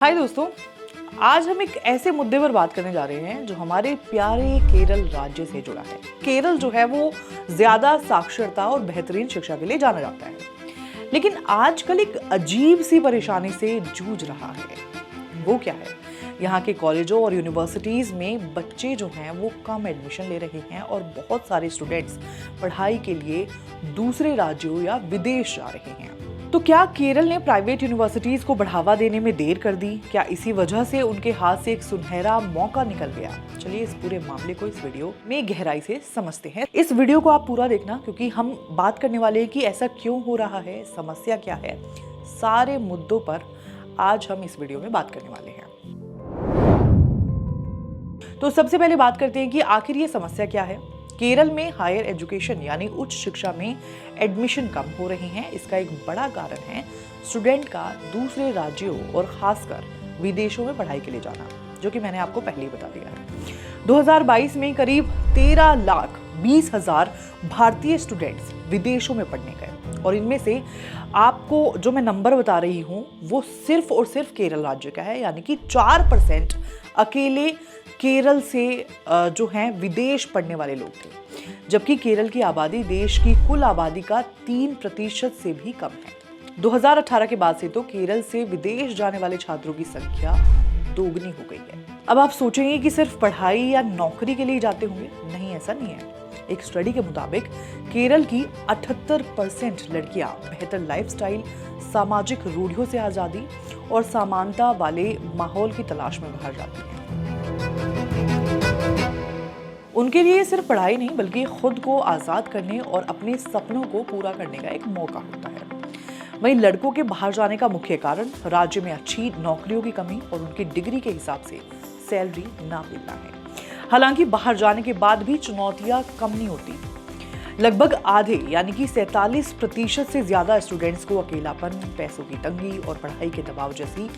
हाय दोस्तों, आज हम एक ऐसे मुद्दे पर बात करने जा रहे हैं जो हमारे प्यारे केरल राज्य से जुड़ा है। केरल जो है वो ज्यादा साक्षरता और बेहतरीन शिक्षा के लिए जाना जाता है, लेकिन आजकल एक अजीब सी परेशानी से जूझ रहा है। वो क्या है? यहाँ के कॉलेजों और यूनिवर्सिटीज में बच्चे जो हैं वो कम एडमिशन ले रहे हैं और बहुत सारे स्टूडेंट्स पढ़ाई के लिए दूसरे राज्यों या विदेश जा रहे हैं। तो क्या केरल ने प्राइवेट यूनिवर्सिटीज को बढ़ावा देने में देर कर दी? क्या इसी वजह से उनके हाथ से एक सुनहरा मौका निकल गया? चलिए इस पूरे मामले को इस वीडियो में गहराई से समझते हैं। इस वीडियो को आप पूरा देखना, क्योंकि हम बात करने वाले हैं कि ऐसा क्यों हो रहा है, समस्या क्या है। सारे मुद्दों पर आज हम इस वीडियो में बात करने वाले हैं। तो सबसे पहले बात करते हैं कि आखिर ये समस्या क्या है। केरल में हायर एजुकेशन यानी उच्च शिक्षा में एडमिशन कम हो रही हैं। इसका एक बड़ा कारण है स्टूडेंट का दूसरे राज्यों और खासकर विदेशों में पढ़ाई के लिए जाना, जो कि मैंने आपको पहले ही बता दिया है। 2022 में करीब 13,20,000 भारतीय स्टूडेंट्स विदेशों में पढ़ने गए और इनमें से आपको जो मैं नंबर बता रही हूँ वो सिर्फ और सिर्फ केरल राज्य का है, यानी कि 4% अकेले केरल से जो हैं विदेश पढ़ने वाले लोग थे, जबकि केरल की आबादी देश की कुल आबादी का 3% से भी कम है। 2018 के बाद से तो केरल से विदेश जाने वाले छात्रों की संख्या दोगुनी हो गई है। अब आप सोचेंगे कि सिर्फ पढ़ाई या नौकरी के लिए जाते होंगे। नहीं, ऐसा नहीं है। एक स्टडी के मुताबिक केरल की 78% लड़कियां बेहतर लाइफस्टाइल, सामाजिक रूढ़ियों से आजादी और समानता वाले माहौल की तलाश में बाहर जाती हैं। उनके लिए सिर्फ पढ़ाई नहीं, बल्कि खुद को आजाद करने और अपने सपनों को पूरा करने का एक मौका होता है। वहीं लड़कों के बाहर जाने का मुख्य कारण राज्य में अच्छी नौकरियों की कमी और उनकी डिग्री के हिसाब से सैलरी ना मिलना है। हालांकि बाहर जाने के बाद भी चुनौतियां कम नहीं होती। लगभग आधे यानी कि 47% से ज्यादा स्टूडेंट्स को अकेलापन, पैसों की तंगी और पढ़ाई के दबाव जैसी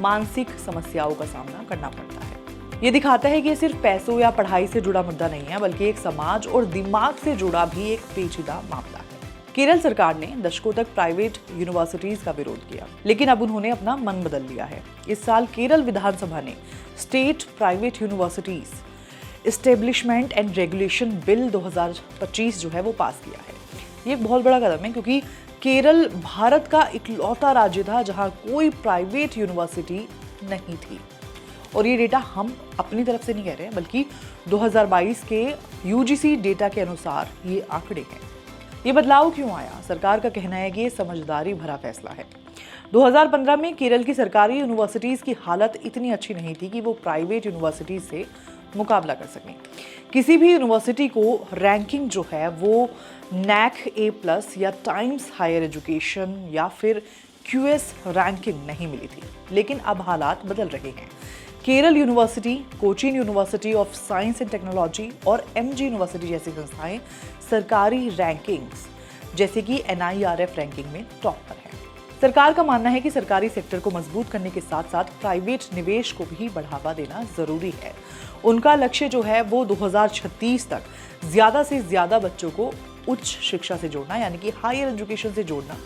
मानसिक समस्याओं का सामना करना पड़ता है। ये दिखाता है कि सिर्फ पैसों या पढ़ाई से जुड़ा मुद्दा नहीं है, बल्कि एक समाज और दिमाग से जुड़ा भी एक पेचीदा मामला है। केरल सरकार ने दशकों तक प्राइवेट यूनिवर्सिटीज का विरोध किया, लेकिन अब उन्होंने अपना मन बदल लिया है। इस साल केरल विधानसभा ने state private universities establishment and regulation bill 2025 जो है वो पास किया है। ये एक बहुत बड़ा कदम है, क्योंकि केरल भारत का इकलौता राज्य था जहां कोई प्राइवेट यूनिवर्सिटी नहीं थी। और ये डेटा हम अपनी तरफ से नहीं कह रहे हैं, बल्कि 2022 के यूजीसी डेटा के अनुसार ये आंकड़े हैं। ये बदलाव क्यों आया? सरकार का कहना है कि ये समझदारी भरा फैसला है। 2015 में केरल की सरकारी यूनिवर्सिटीज की हालत इतनी अच्छी नहीं थी कि वो प्राइवेट यूनिवर्सिटीज से मुकाबला कर सकें। किसी भी यूनिवर्सिटी को रैंकिंग जो है वो NAC A+ या टाइम्स हायर एजुकेशन या फिर QS रैंकिंग नहीं मिली थी। लेकिन अब हालात बदल रहे हैं। Kerala university, Cochin university of science and technology और MG यूनिवर्सिटी जैसी संस्थाएं सरकारी रैंकिंग्स जैसे कि NIRF रैंकिंग में टॉप पर है। सरकार का मानना है कि सरकारी सेक्टर को मजबूत करने के साथ साथ प्राइवेट निवेश को भी बढ़ावा देना जरूरी है। उनका लक्ष्य जो है वो 2036 तक ज्यादा से ज्यादा बच्चों को उच्च शिक्षा से जोड़ना, यानी कि हायर एजुकेशन से जोड़ना,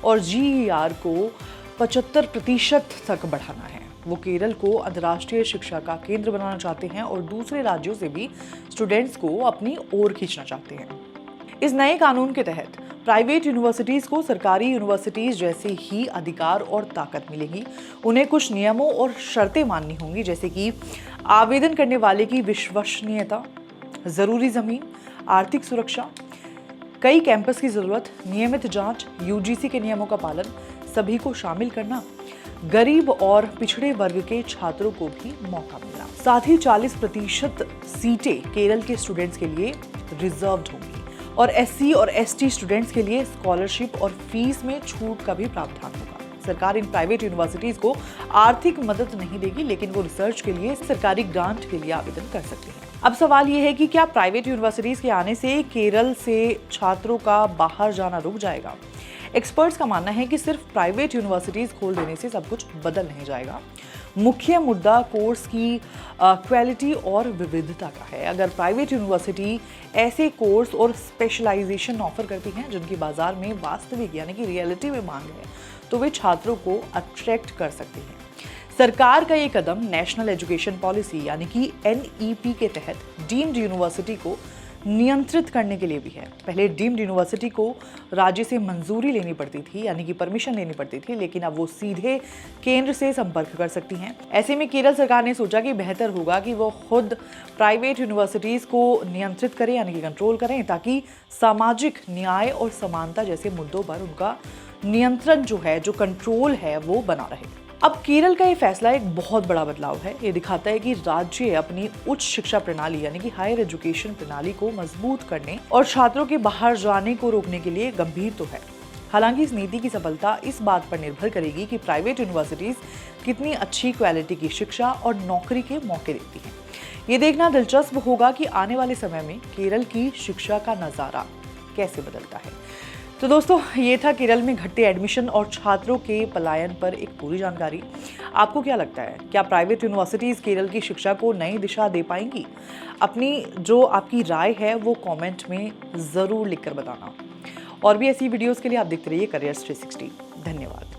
और GER को 75% तक बढ़ाना है। वो केरल को अंतर्राष्ट्रीय शिक्षा का केंद्र बनाना चाहते हैं और दूसरे राज्यों से भी स्टूडेंट्स को अपनी ओर खींचना चाहते हैं। इस नए कानून के तहत प्राइवेट यूनिवर्सिटीज को सरकारी यूनिवर्सिटीज जैसे ही अधिकार और ताकत मिलेगी। उन्हें कुछ नियमों और शर्तें माननी होंगी, जैसे कि आवेदन करने वाले की विश्वसनीयता, जरूरी जमीन, आर्थिक सुरक्षा, कई कैंपस की जरूरत, नियमित जांच, UGC के नियमों का पालन, सभी को शामिल करना, गरीब और पिछड़े वर्ग के छात्रों को भी मौका मिलना। साथ ही 40% सीटें केरल के स्टूडेंट्स के लिए रिजर्व्ड होंगी और SC और ST स्टूडेंट्स के लिए स्कॉलरशिप और फीस में छूट का भी प्रावधान होगा। सरकार इन प्राइवेट यूनिवर्सिटीज को आर्थिक मदद नहीं देगी, लेकिन वो रिसर्च के लिए सरकारी ग्रांट के लिए आवेदन कर सकते हैं। अब सवाल ये है कि क्या प्राइवेट यूनिवर्सिटीज के आने से केरल से छात्रों का बाहर जाना रुक जाएगा? एक्सपर्ट्स का मानना है कि सिर्फ प्राइवेट यूनिवर्सिटीज खोल देने से सब कुछ बदल नहीं जाएगा। मुख्य मुद्दा कोर्स की क्वालिटी और विविधता का है। अगर प्राइवेट यूनिवर्सिटी ऐसे कोर्स और स्पेशलाइजेशन ऑफर करती हैं जिनकी बाजार में वास्तविक यानी कि रियलिटी में मांग है, तो वे छात्रों को अट्रैक्ट कर सकती हैं। सरकार का ये कदम नेशनल एजुकेशन पॉलिसी यानी कि NEP के तहत डीम्ड यूनिवर्सिटी को नियंत्रित करने के लिए भी है। पहले डीम्ड यूनिवर्सिटी को राज्य से मंजूरी लेनी पड़ती थी, यानी कि परमिशन लेनी पड़ती थी, लेकिन अब वो सीधे केंद्र से संपर्क कर सकती हैं। ऐसे में केरल सरकार ने सोचा कि बेहतर होगा कि वो खुद प्राइवेट यूनिवर्सिटीज को नियंत्रित करें, यानी कि कंट्रोल करें, ताकि सामाजिक न्याय और समानता जैसे मुद्दों पर उनका नियंत्रण जो है, जो कंट्रोल है, वो बना रहे। अब केरल का ये फैसला एक बहुत बड़ा बदलाव है। ये दिखाता है कि राज्य अपनी उच्च शिक्षा प्रणाली यानी कि हायर एजुकेशन प्रणाली को मजबूत करने और छात्रों के बाहर जाने को रोकने के लिए गंभीर तो है। हालांकि इस नीति की सफलता इस बात पर निर्भर करेगी कि प्राइवेट यूनिवर्सिटीज कितनी अच्छी क्वालिटी की शिक्षा और नौकरी के मौके देती हैं। ये देखना दिलचस्प होगा कि आने वाले समय में केरल की शिक्षा का नज़ारा कैसे बदलता है। तो दोस्तों, ये था केरल में घटते एडमिशन और छात्रों के पलायन पर एक पूरी जानकारी। आपको क्या लगता है, क्या प्राइवेट यूनिवर्सिटीज़ केरल की शिक्षा को नई दिशा दे पाएंगी? अपनी जो आपकी राय है वो कमेंट में ज़रूर लिखकर बताना। और भी ऐसी वीडियोस के लिए आप देखते रहिए करियर्स 360। धन्यवाद।